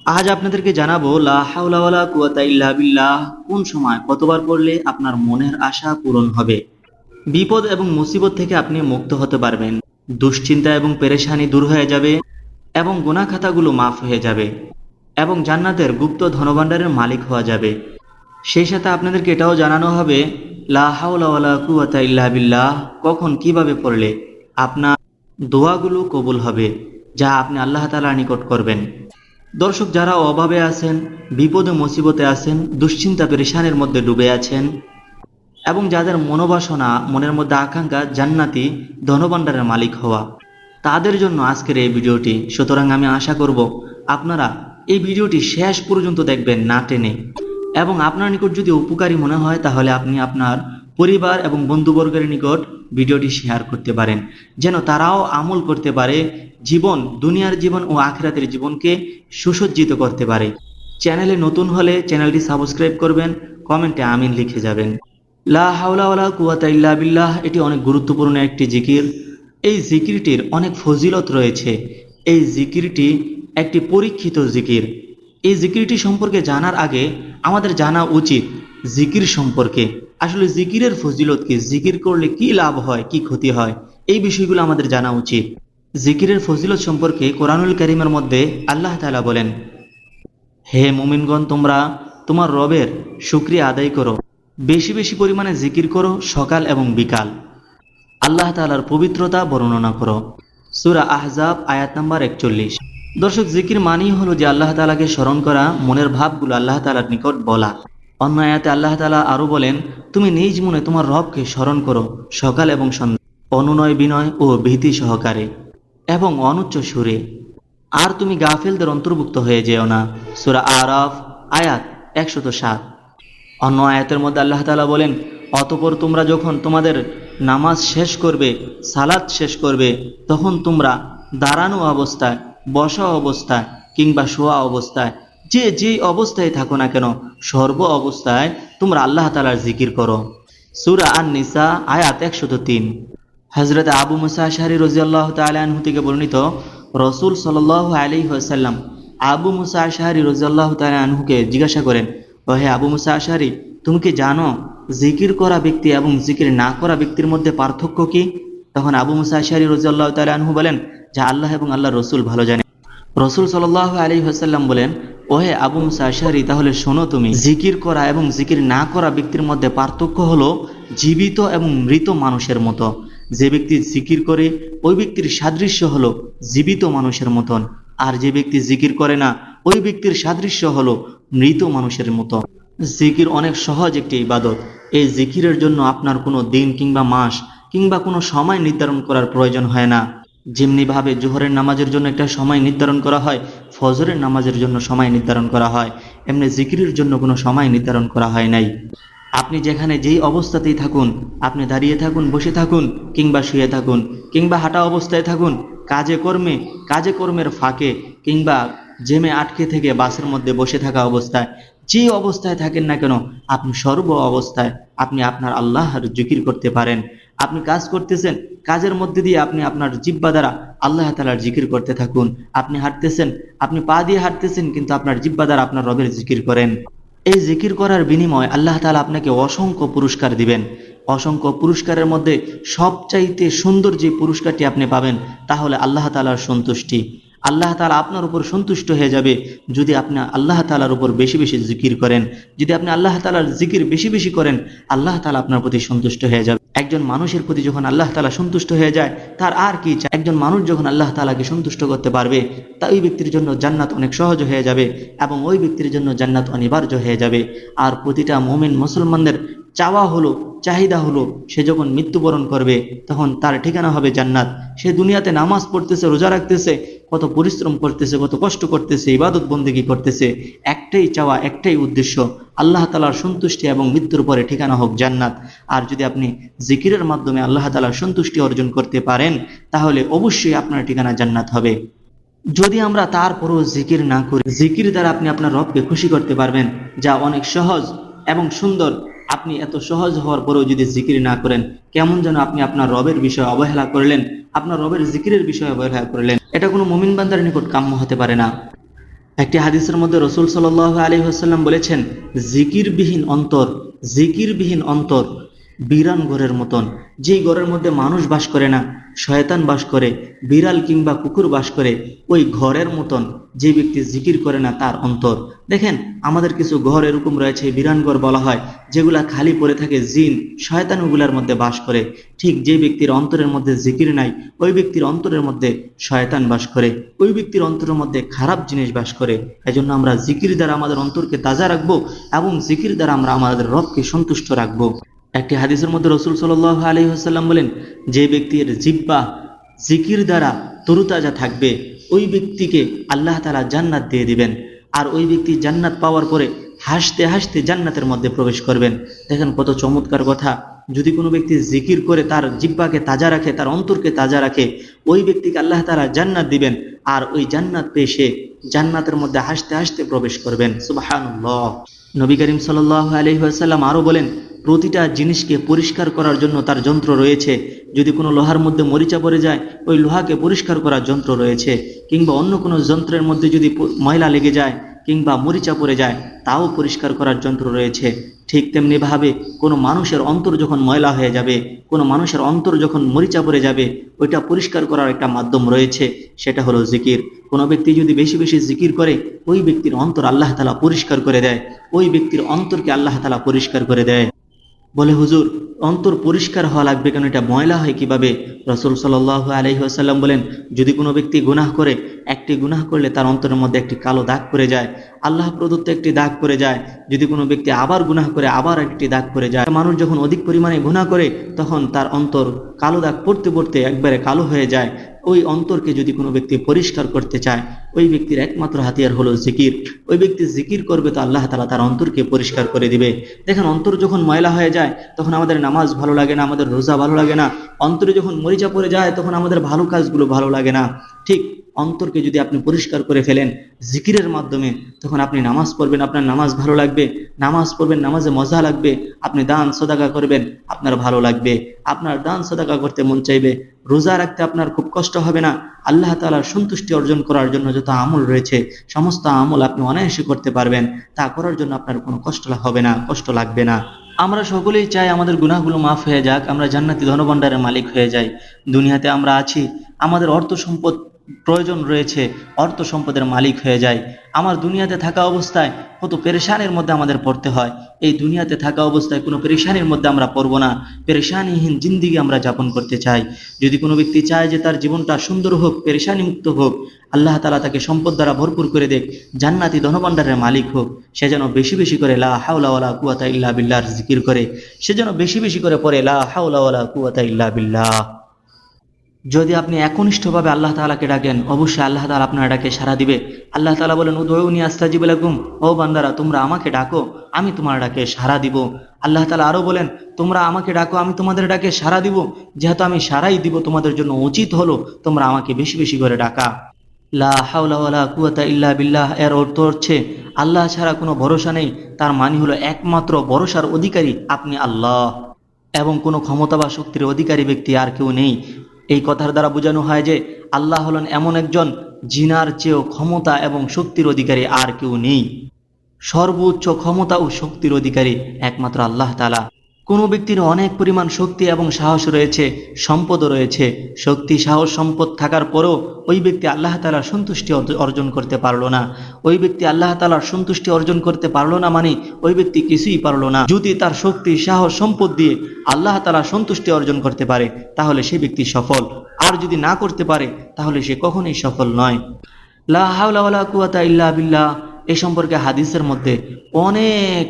আজ আপনাদেরকে জানাবো লা হাওলা ওয়ালা কুওয়াতা ইল্লা বিল্লাহ কোন সময় কতবার পড়লে আপনার মনের আশা পূরণ হবে। বিপদ এবং মুসিবত থেকে আপনি মুক্ত হতে পারবেন, দুশ্চিন্তা এবং পেরেশানি দূর হয়ে যাবে এবং গুনাহ খাতাগুলো মাফ হয়ে যাবে এবং জান্নাতের গুপ্ত ধনভাণ্ডারের মালিক হওয়া যাবে। সেই সাথে আপনাদেরকে এটাও জানানো হবে লা হাওলা ওয়ালা কুওয়াতা ইল্লা বিল্লাহ কখন কিভাবে পড়লে আপনার দোয়াগুলো কবুল হবে, যা আপনি আল্লাহ তাআলার নিকট করবেন। দর্শক, যারা অভাবে আছেন, বিপদে মুসিবতে আছেন, দুশ্চিন্তা পেরেশানের মধ্যে ডুবে আছেন এবং যাদের মনোবাসনা, মনের মধ্যে আকাঙ্ক্ষা জান্নাতি ধনভাণ্ডারের মালিক হওয়া, তাদের জন্য আজকের এই ভিডিওটি। সুতরাং আমি আশা করব আপনারা এই ভিডিওটি শেষ পর্যন্ত দেখবেন না টেনে, এবং আপনার নিকট যদি উপকারী মনে হয় তাহলে আপনি আপনার পরিবার এবং বন্ধুবর্গের নিকট ভিডিওটি শেয়ার করতে পারেন, যেন তারাও আমল করতে পারে, দুনিয়ার জীবন ও আখিরাতের জীবনকে সুসজ্জিত করতে পারে। চ্যানেলে নতুন হলে চ্যানেলটি সাবস্ক্রাইব করবেন, কমেন্টে আমিন লিখে যাবেন। লা হাওলা ওয়ালা কুওয়াতা ইল্লা বিল্লাহ এটি অনেক গুরুত্বপূর্ণ একটি জিকির। এই জিকিরটির অনেক ফজিলত রয়েছে। এই জিকিরটি একটি পরীক্ষিত জিকির। এই জিকিরটি সম্পর্কে জানার আগে আমাদের জানা উচিত জিকির সম্পর্কে, আসলে জিকিরের ফজিলত কি, জিকির করলে কি লাভ হয়, কি ক্ষতি হয়, এই বিষয়গুলো আমাদের জানা উচিত। জিকিরের ফজিলত সম্পর্কে কোরআনুল কারীমের মধ্যে আল্লাহ তাআলা বলেন, হে মুমিনগণ, তোমরা তোমার রবের শুকরিয়া আদায় করো, বেশি বেশি পরিমাণে জিকির করো, সকাল এবং বিকাল, আল্লাহ তাআলার পবিত্রতা বর্ণনা করো। সূরা আহজাব আয়াত নাম্বার 41। দর্শক, জিকির মানেই হলো যে আল্লাহ তাআলাকে স্মরণ করা, মনের ভাবগুলো আল্লাহ তাআলার নিকট বলা। অন্য আয়াতে আল্লাহ তাআলা আরো বলেন, তুমি নিজ মনে তোমার রবকে স্মরণ করো সকাল এবং সন্ধ্যা, অনুনয় বিনয় ও ভীতি সহকারে এবং অনুচ্চ সুরে, আর তুমি গাফেলদের অন্তর্ভুক্ত হয়ে যেও না। সূরা আরাফ আয়াত 107। অন্য আয়াতের মধ্যে আল্লাহ তাআলা বলেন, অতঃপর তোমরা যখন তোমাদের নামাজ শেষ করবে, সালাত শেষ করবে, তখন তোমরা দাঁড়ানো অবস্থায়, বসা অবস্থায় কিংবা শোয়া অবস্থায়, যে অবস্থায় থাকো না কেন, সর্ব অবস্থায় তোমরা আল্লাহ তাআলার জিকির করো। সূরা আন-নিসা আয়াত 103। হযরত আবু মুসা আশআরী রাদিয়াল্লাহু তাআলা আনহু থেকে বর্ণিত, রাসূল সাল্লাল্লাহু আলাইহি ওয়াসাল্লাম আবু মুসা আশআরী রাদিয়াল্লাহু তাআলা আনহুকে জিজ্ঞাসা করেন, ও হে আবু মুসা আশআরী, তুমি কি জানো জিকির করা ব্যক্তি এবং জিকির না করা ব্যক্তির মধ্যে পার্থক্য কি? তখন আবু মুসা আশআরী রাদিয়াল্লাহু তাআলা আনহু বলেন, যা আল্লাহ এবং আল্লাহর রাসূল ভালো জানেন। রাসূল সাল্লাল্লাহু আলাইহি ওয়াসাল্লাম বলেন, ও হে আবু মুসা আশআরী, তাহলে শোনো, তুমি জিকির করা এবং জিকির না করা ব্যক্তির মধ্যে পার্থক্য হলো জীবিত এবং মৃত মানুষের মতো। যে ব্যক্তি জিকির করে ওই ব্যক্তির সাদৃশ্য হলো জীবিত মানুষের মতন, আর যে ব্যক্তি জিকির করে না ওই ব্যক্তির সাদৃশ্য হলো মৃত মানুষের মতো। জিকির অনেক সহজ একটি ইবাদত। এই জিকিরের জন্য আপনার কোনো দিন কিংবা মাস কিংবা কোনো সময় নির্ধারণ করার প্রয়োজন হয় না। যেমনি ভাবে জোহরের নামাজের জন্য একটা সময় নির্ধারণ করা হয়, ফজরের নামাজের জন্য সময় নির্ধারণ করা হয়, এমনি জিকিরের জন্য কোনো সময় নির্ধারণ করা হয় নাই। আপনি যেখানে যেই অবস্থাতেই থাকুন, আপনি দাঁড়িয়ে থাকুন, বসে থাকুন কিংবা শুয়ে থাকুন কিংবা হাঁটা অবস্থায় থাকুন, কাজে কর্মের ফাঁকে কিংবা জেমে আটকে থেকে বাসের মধ্যে বসে থাকা অবস্থায়, যে অবস্থায় থাকেন না কেন, আপনি সর্ব অবস্থায় আপনি আপনার আল্লাহর জিকির করতে পারেন। আপনি কাজ করতেছেন, কাজের মধ্যে দিয়ে আপনি আপনার জিহ্বা দ্বারা আল্লাহ তাআলার জিকির করতে থাকুন। আপনি হাঁটতেছেন, আপনি পা দিয়ে হাঁটতেছেন, কিন্তু আপনার জিহ্বা দ্বারা আপনার রবের জিকির করেন। এই জিকির করার বিনিময়ে আল্লাহ তাআলা আপনাকে অসংখ্য পুরস্কার দিবেন। অসংখ্য পুরস্কারের মধ্যে সবচাইতে সুন্দর যে পুরস্কারটি আপনি পাবেন তা হলো আল্লাহ তাআলার সন্তুষ্টি। আল্লাহ তাআলা আপনার উপর সন্তুষ্ট হয়ে যাবে যদি আপনি আল্লাহ তাআলার উপর বেশি বেশি জিকির করেন। যদি আপনি আল্লাহ তাআলার জিকির বেশি বেশি করেন, আল্লাহ তাআলা আপনার প্রতি সন্তুষ্ট হয়ে যাবে। একজন মানুষের প্রতি যখন আল্লাহ তাআলা সন্তুষ্ট হয়ে যায়, তার আর কি চাই? একজন মানুষ যখন আল্লাহ তাআলাকে সন্তুষ্ট করতে পারবে, তা ওই ব্যক্তির জন্য জান্নাত অনেক সহজ হয়ে যাবে এবং ওই ব্যক্তির জন্য জান্নাত অনিবার্য হয়ে যাবে। আর প্রতিটা মুমিন মুসলমানদের চাওয়া হলো, চাহিদা হলো, সে যখন মৃত্যুবরণ করবে তখন তার ঠিকানা হবে জান্নাত। সে দুনিয়াতে নামাজ পড়তেছে, রোজা রাখতেছে, কত পরিশ্রম করতেছে, কত কষ্ট করতেছে, ইবাদত বন্দেগী করতেছে, একটাই চাওয়া, একটাই উদ্দেশ্য, আল্লাহ তাআলার সন্তুষ্টি এবং মৃত্যুর পরে ঠিকানা হোক জান্নাত। আর যদি আপনি জিকিরের মাধ্যমে আল্লাহ তাআলার সন্তুষ্টি অর্জন করতে পারেন, তাহলে অবশ্যই আপনার ঠিকানা জান্নাত হবে। যদি আমরা তারপরও জিকির না করি, জিকির দ্বারা আপনি আপনার রবকে খুশি করতে পারবেন, যা অনেক সহজ এবং সুন্দর। আপনি এত সহজ হওয়ার পরেও যদি জিকির না করেন, কেমন যেন আপনি আপনার রবের বিষয়ে অবহেলা করলেন, আপনার রবের জিকিরের বিষয়ে অবহেলা করলেন। এটা কোনো মুমিন বান্দার নিকট কাম্য হতে পারে না। একটি হাদিসের মধ্যে রাসূল সাল্লাল্লাহু আলাইহি ওয়াসাল্লাম বলেছেন, জিকিরবিহীন অন্তর বিরান ঘরের মতন। যেই ঘরের মধ্যে মানুষ বাস করে না, শয়তান বাস করে, বিড়াল কিংবা কুকুর বাস করে, ওই ঘরের মতন যে ব্যক্তি জিকির করে না তার অন্তর। দেখেন, আমাদের কিছু ঘর এরকম রয়েছে, বিরান ঘর বলা হয়, যেগুলা খালি পড়ে থাকে, জিন শয়তান ওগুলার মধ্যে বাস করে। ঠিক যে ব্যক্তির অন্তরের মধ্যে জিকির নাই, ওই ব্যক্তির অন্তরের মধ্যে শয়তান বাস করে, ওই ব্যক্তির অন্তরের মধ্যে খারাপ জিনিস বাস করে। এজন্য আমরা জিকির দ্বারা আমাদের অন্তরকে তাজা রাখবো এবং জিকির দ্বারা আমরা আমাদের রবকে সন্তুষ্ট রাখবো। একটি হাদিসের মধ্যে রাসূল সাল্লাল্লাহু আলাইহি ওয়াসাল্লাম বলেন, যে ব্যক্তির জিহ্বা জিকির দ্বারা তরুতাজা থাকবে, ওই ব্যক্তিকে আল্লাহ তাআলা জান্নাত দিয়ে দিবেন। আর ওই ব্যক্তি জান্নাত পাওয়ার পরে হাসতে হাসতে জান্নাতের মধ্যে প্রবেশ করবেন। দেখেন কত চমৎকার কথা। যদি কোনো ব্যক্তি জিকির করে তার জিহ্বাকে তাজা রাখে, তার অন্তরকে তাজা রাখে, ওই ব্যক্তিকে আল্লাহ তাআলা জান্নাত দিবেন। আর ওই জান্নাত পেয়ে সে জান্নাতের মধ্যে হাসতে হাসতে প্রবেশ করবেন। সুবহানাল্লাহ। নবী করিম সাল্লাল্লাহু আলাইহি ওয়াসাল্লাম আরো বলেন, প্রতিটা জিনিসকে পরিষ্কার করার জন্য তার যন্ত্র রয়েছে। যদি কোনো লোহার মধ্যে মরিচা পড়ে যায়, ওই লোহাকে পরিষ্কার করার যন্ত্র রয়েছে। কিংবা অন্য কোনো যন্ত্রের মধ্যে যদি ময়লা লেগে যায় কিংবা মরিচা পড়ে যায়, তাও পরিষ্কার করার যন্ত্র রয়েছে। ঠিক তেমনি ভাবে কোনো মানুষের অন্তর যখন ময়লা হয়ে যাবে, কোনো মানুষের অন্তর যখন মরিচা পড়ে যাবে, ওইটা পরিষ্কার করার একটা মাধ্যম রয়েছে, সেটা হলো জিকির। কোনো ব্যক্তি যদি বেশি বেশি জিকির করে, ওই ব্যক্তির অন্তর আল্লাহ তাআলা পরিষ্কার করে দেয়, ওই ব্যক্তির অন্তরকে আল্লাহ তাআলা পরিষ্কার করে দেয়। বলে, হুজুর, অন্তর পরিষ্কার হওয়া লাগবে কেন, এটা ময়লা হয় কিভাবে? রাসূল সাল্লাল্লাহু আলাইহি ওয়াসাল্লাম বলেন, যদি কোনো ব্যক্তি গুনাহ করে, একটি গুনাহ করলে তার অন্তরের মধ্যে একটি কালো দাগ পড়ে যায়, আল্লাহ প্রদত্ত একটি দাগ পড়ে যায়। যদি কোনো ব্যক্তি আবার গুনাহ করে, আবার একটি দাগ পড়ে যায়। মানুষ যখন অধিক পরিমাণে গুনাহ করে, তখন তার অন্তর কালো দাগ পড়তে পড়তে একবারে কালো হয়ে যায়। ওই অন্তরকে যদি কোনো ব্যক্তি পরিষ্কার করতে চায়, ওই ব্যক্তির একমাত্র হাতিয়ার হলো জিকির। ওই ব্যক্তি জিকির করবে তো আল্লাহ তাআলা তার অন্তরকে পরিষ্কার করে দিবে। দেখেন, অন্তর যখন ময়লা হয়ে যায়, তখন আমাদের নামাজ ভালো লাগে না, আমাদের রোজা ভালো লাগে না। অন্তরে যখন মরিচা পড়ে যায়, তখন আমাদের ভালো কাজগুলো ভালো লাগে না। ঠিক অন্তরকে যদি আপনি পরিষ্কার করে ফেলেন জিকিরের মাধ্যমে, তখন আপনি নামাজ পড়বেন, আপনার নামাজ ভালো লাগবে। নামাজ পড়বেন, নামাজে মজা লাগবে। আপনি দান সদাকা করবেন, আপনার ভালো লাগবে, আপনার দান সদাকা করতে মন চাইবে। রোজা রাখতে আপনার খুব কষ্ট হবে না। আল্লাহ তাআলার সন্তুষ্টি অর্জন করার জন্য যত আমল রয়েছে, সমস্ত আমল আপনি অনায়াসে করতে পারবেন। তা করার জন্য আপনার কোনো কষ্ট হবে না, কষ্ট লাগবে না। আমরা সকলেই চাই আমাদের গুনাহগুলো মাফ হয়ে যাক, আমরা জান্নাতি ধনভাণ্ডারের মালিক হয়ে যাই। দুনিয়াতে আমরা আছি, আমাদের অর্থ সম্পদ প্রয়োজন রয়েছে, অর্থ সম্পদের মালিক হয়ে যায়। আমার দুনিয়াতে থাকা অবস্থায় কত পেরেশানির মধ্যে আমাদের পড়তে হয়। এই দুনিয়াতে থাকা অবস্থায় কোনো পেরেশানির মধ্যে আমরা পড়বো না, পেরেশানিহীন জিন্দিগি আমরা যাপন করতে চাই। যদি কোনো ব্যক্তি চায় যে তার জীবনটা সুন্দর হোক, পেরেশানি মুক্ত হোক, আল্লাহ তাআলা তাকে সম্পদ দ্বারা ভরপুর করে দেখ, জান্নাতি ধনভাণ্ডারের মালিক হোক, সে যেন বেশি বেশি করে লা হাওলা ওয়ালা কুওয়াতা ইল্লা বিল্লাহর জিকির করে, সে যেন বেশি বেশি করে পড়ে লা হাওলা ওয়ালা কুওয়াতা ইল্লা বিল্লাহ। যদি আপনি একনিষ্ঠভাবে আল্লাহ তাআলাকে ডাকেন, অবশ্যই আল্লাহ তাআলা আপনার ডাকে সাড়া দিবে। আল্লাহ তাআলা বলেন, উদউনি আস্তাজিব লাকুম, ও বান্দারা তোমরা আমাকে ডাকো, আমি তোমার ডাকে সাড়া দিব। আল্লাহ তাআলা আরো বলেন, তোমরা আমাকে ডাকো, আমি তোমাদের ডাকে সাড়া দিব। যেহেতু আমি সাড়াই দিব, তোমাদের জন্য উচিত হলো তোমরা আমাকে বেশি বেশি করে ডাকা। লা হাওলা ওয়ালা কুওয়াতা ইল্লা বিল্লাহ এর অর্থ হচ্ছে আল্লাহ ছাড়া কোনো ভরসা নেই। তার মানে হলো একমাত্র ভরসার অধিকারী আপনি আল্লাহ, এবং কোনো ক্ষমতা বা শক্তির অধিকারী ব্যক্তি আর কেউ নেই। এই কথার দ্বারা বোঝানো হয় যে আল্লাহ হলেন এমন একজন জিনার চেয়েও ক্ষমতা এবং শক্তির অধিকারী আর কেউ নেই। সর্বোচ্চ ক্ষমতা ও শক্তির অধিকারী একমাত্র আল্লাহ তাআলা। কোনো ব্যক্তির অনেক পরিমাণ শক্তি এবং সাহস রয়েছে, সম্পদও রয়েছে, শক্তি সাহস সম্পদ থাকার পরেও ওই ব্যক্তি আল্লাহ তাআলার সন্তুষ্টি অর্জন করতে পারলো না। ওই ব্যক্তি আল্লাহ তাআলার সন্তুষ্টি অর্জন করতে পারলো না, মানে ওই ব্যক্তি কিছুই পারলো না। যদি তার শক্তি সাহস সম্পদ দিয়ে আল্লাহ তাআলার সন্তুষ্টি অর্জন করতে পারে, তাহলে সে ব্যক্তি সফল। আর যদি না করতে পারে, তাহলে সে কখনোই সফল নয়। লা হাওলা ওয়ালা কুওয়াতা ইল্লা বিল্লাহ এই সম্পর্কে হাদিসের মধ্যে অনেক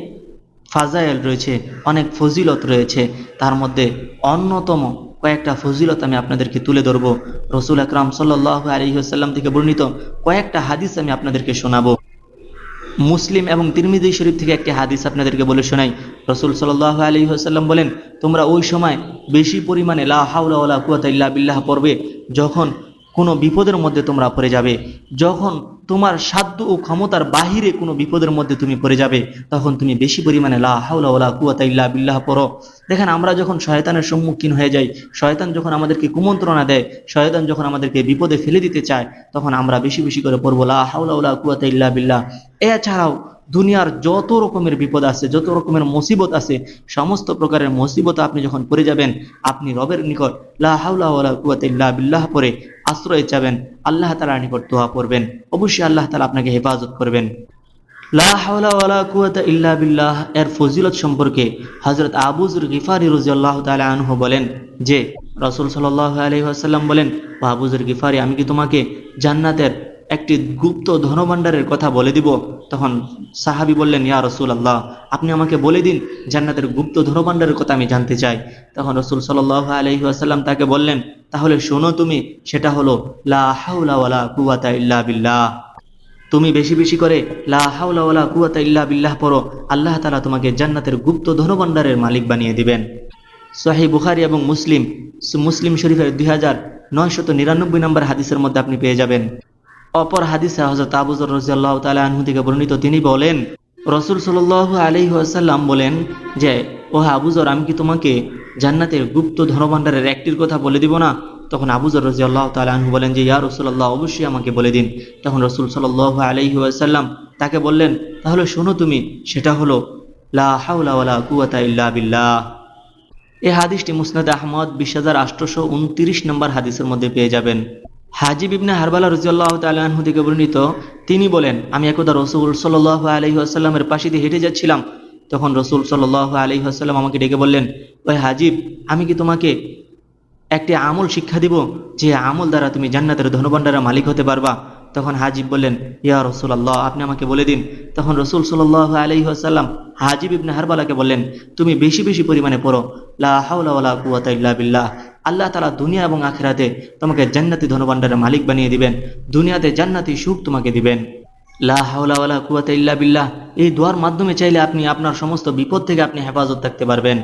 ফাজাইল রয়েছে, অনেক ফজিলত রয়েছে। তার মধ্যে অন্যতম কয়েকটা ফজিলত আমি আপনাদেরকে তুলে ধরব। রাসূল আকরাম সাল্লাল্লাহু আলাইহি ওয়াসাল্লাম থেকে বর্ণিত কয়েকটা হাদিস আমি আপনাদেরকে শোনাবো। মুসলিম এবং তিরমিজি শরীফ থেকে একটি হাদিস আপনাদেরকে বলে শোনাই। রাসূল সাল্লাল্লাহু আলাইহি ওয়াসাল্লাম বলেন, তোমরা ওই সময় বেশি পরিমাণে লা হাওলা ওয়ালা কুওয়াতা ইল্লা বিল্লাহ পড়বে যখন কোনো বিপদের মধ্যে তোমরা পড়ে যাবে, যখন তোমার সাধ্য ও ক্ষমতার বাহিরে কোনো বিপদের মধ্যে তুমি পড়ে যাবে, তখন তুমি বেশি পরিমাণে লা হাওলা ওয়ালা কুওয়াতা ইল্লা বিল্লাহ পড়ো। দেখেন আমরা যখন শয়তানের সম্মুখীন হয়ে যাই, শয়তান যখন আমাদেরকে কুমন্ত্রণা দেয়, শয়তান যখন আমাদেরকে বিপদে ফেলে দিতে চায়, তখন আমরা বেশি বেশি করে পড়বো লা হাওলা ওয়ালা কুওয়াতা ইল্লা বিল্লাহ। এছাড়াও দুনিয়ার যত রকমের বিপদ আছে, যত রকমের মুসিবত আছে, সমস্ত প্রকারের মুসিবত আপনি যখন পড়ে যাবেন, আপনি রবের নিকট লা হাওলা ওয়ালা কুওয়াতা ইল্লা বিল্লাহ পড়ে আশ্রয় চাবেন, আল্লাহ তাআলার নিকট দোয়া করবেন, অবশ্যই আল্লাহ তাআলা আপনাকে হেফাজত করবেন। লা হাওলা ওয়ালা কুওয়াতা ইল্লা বিল্লাহ এর ফজিলত সম্পর্কে হযরত আবু যর গিফারি রাদিয়াল্লাহু তাআলা আনহু বলেন যে রাসূল সাল্লাল্লাহু আলাইহি ওয়াসাল্লাম বলেন, ও আবু যর গিফারি, আমি কি তোমাকে জান্নাতের একটি গুপ্ত ধনভাণ্ডারের কথা বলে দিব? তখন সাহাবী বললেন, ইয়া রাসূলুল্লাহ, আপনি আমাকে বলে দিন, জান্নাতের গুপ্ত ধনভাণ্ডারের কথা আমি জানতে চাই। তখন রাসূল সাল্লাল্লাহু আলাইহি ওয়াসাল্লাম তাকে বললেন, তাহলে শোনো তুমি, সেটা হলো লা হাওলা ওয়ালা কুওয়াতা ইল্লা বিল্লাহ। তুমি বেশি বেশি করে লা হাওলা ওয়ালা কুওয়াতা ইল্লা বিল্লাহ পড়ো, আল্লাহ তাআলা তোমাকে জান্নাতের গুপ্ত ধনভাণ্ডারের মালিক বানিয়ে দিবেন। সহিহ বুখারী এবং মুসলিম শরীফের 2999 নম্বর হাদিসের মধ্যে আপনি পেয়ে যাবেন। অপর হাদিসে হযরত আবু যর রাদিয়াল্লাহু তাআলা আনহু থেকে বর্ণিত, তিনি বলেন, রাসূল সাল্লাল্লাহু আলাইহি ওয়াসাল্লাম বলেন যে, ও আবু যর, আমি কি তোমাকে জান্নাতের গুপ্ত ধনভাণ্ডারের একটির কথা বলে দিব না? তখন আবু যর রাদিয়াল্লাহু তাআলা আনহু বলেন যে, ইয়া রাসূলুল্লাহ, অবশ্যই আমাকে বলে দিন। তখন রাসূল সাল্লাল্লাহু আলাইহি ওয়াসাল্লাম তাকে বললেন, তাহলে শোনো তুমি, সেটা হলো লা হাওলা ওয়ালা কুওয়াতা ইল্লা বিল্লাহ। এই হাদিসটি মুসনাদ আহমদ 20829 নম্বর হাদিসের মধ্যে পেয়ে যাবেন। হাজিব ইবনে হারবালা রাদিয়াল্লাহু তাআলা আনহু থেকে বর্ণিত, তিনি বলেন, আমি একদা রাসূল সাল্লাল্লাহু আলাইহি ওয়াসাল্লামের পাশে দিয়ে হেঁটে যাচ্ছিলাম। তখন রাসূল সাল্লাল্লাহু আলাইহি ওয়াসাল্লাম আমাকে ডেকে বললেন, ওই হাজিব, আমি কি তোমাকে একটি আমল শিক্ষা দিব, যে আমল দ্বারা তুমি জান্নাতের ধনভাণ্ডারের মালিক হতে পারবা? তখন হাজিব বললেন, ইয়া রাসূলুল্লাহ, আপনি আমাকে বলে দিন। তখন রাসূল সাল্লাল্লাহু আলাইহি ওয়াসাল্লাম হাজিব ইবনে হারবালাকে বললেন, তুমি বেশি বেশি পরিমাণে পড়ো লা হাওলা ওয়ালা কুওয়াতা ইল্লা বিল্লাহ। আল্লাহ তাআলা দুনিয়া এবং আখিরাতে তোমাকে জান্নাতি ধনভাণ্ডারের মালিক বানিয়ে দিবেন, দুনিয়াতে জান্নাতি সুখ তোমাকে দিবেন। লা হাওলা ওয়ালা কুওয়াতা ইল্লা বিল্লাহ এই দোয়ার মাধ্যমে চাইলে আপনি আপনার সমস্ত বিপদ থেকে আপনি হেফাজত থাকতে পারবেন।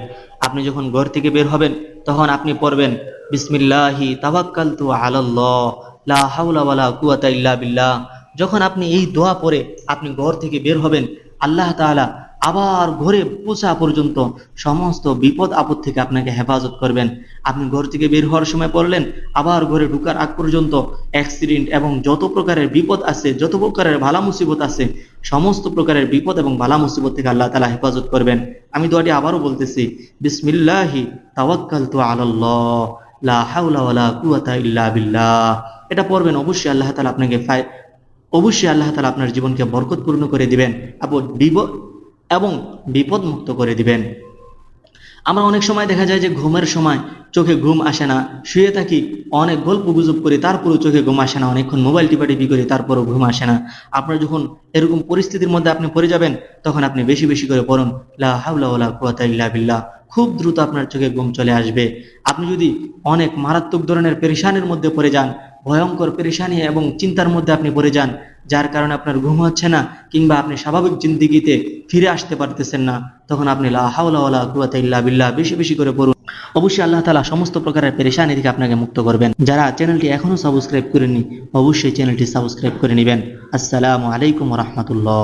আপনি যখন ঘর থেকে বের হবেন, তখন আপনি পড়বেন, বিসমিল্লাহি তাওয়াক্কালতু আলাল্লাহ লা হাওলা ওয়ালা কুওয়াতা ইল্লা বিল্লাহ। যখন আপনি এই দোয়া পড়ে আপনি ঘর থেকে বের হবেন, আল্লাহ তাআলা আবার ঘরে পৌঁছা পর্যন্ত সমস্ত বিপদ আপদ থেকে আপনাকে হেফাজত করবেন। আপনি ঘর থেকে বের হওয়ার সময় পড়লেন, আবার ঘরে ঢোকার আগ পর্যন্ত অ্যাক্সিডেন্ট এবং যত প্রকারের বিপদ আছে, যত প্রকারের ভালা মুসিবত আছে, সমস্ত প্রকারের বিপদ এবং ভালা মুসিবত থেকে আল্লাহ তাআলা হেফাজত করবেন। আমি দোয়াটি আবারও বলতেছি, বিসমিল্লাহি তাওয়াক্কালতু আলাল্লাহ লা হাওলা ওয়ালা কুওয়াতা ইল্লা বিল্লাহ। এটা পড়বেন, অবশ্যই আল্লাহ তাআলা আপনার জীবনকে বরকতপূর্ণ করে দিবেন এবং বিপদ মুক্ত করে দিবেন। আমরা অনেক সময় দেখা যায় যে ঘুমের সময় চোখে ঘুম আসে না, শুয়ে থাকি, অনেক গল্প গুজব করি, তারপরেও চোখে ঘুম আসে না, অনেকক্ষণ মোবাইল টিপাটিপি করি, তারপরেও ঘুম আসে না। আপনার যখন এরকম পরিস্থিতির মধ্যে আপনি পড়ে যাবেন, তখন আপনি বেশি বেশি করে পড়ুন লা হাওলা ওয়ালা কুওয়াতা ইল্লা বিল্লাহ। খুব দ্রুত আপনার চোখে ঘুম চলে আসবে। আপনি যদি অনেক মারাত্মক ধরনের পেরেশানির মধ্যে পড়ে যান, ভয়ঙ্কর পেরেশানি এবং চিন্তার মধ্যে আপনি পড়ে যান, যার কারণে আপনার ঘুম হচ্ছে না, কিংবা আপনি স্বাভাবিক জিন্দেগিতে ফিরে আসতে পারতেছেন না, তখন আপনি লা হাওলা ওয়ালা কুওয়াতা ইল্লা বিল্লাহ বেশি বেশি করে পড়ুন। অবশ্যই আল্লাহ তাআলা সমস্ত প্রকারের পেরেশানি থেকে আপনাকে মুক্ত করবেন। যারা চ্যানেলটি এখনো সাবস্ক্রাইব করেননি, অবশ্যই চ্যানেলটি সাবস্ক্রাইব করে নেবেন। আসসালামু আলাইকুম ওয়া রাহমাতুল্লাহ।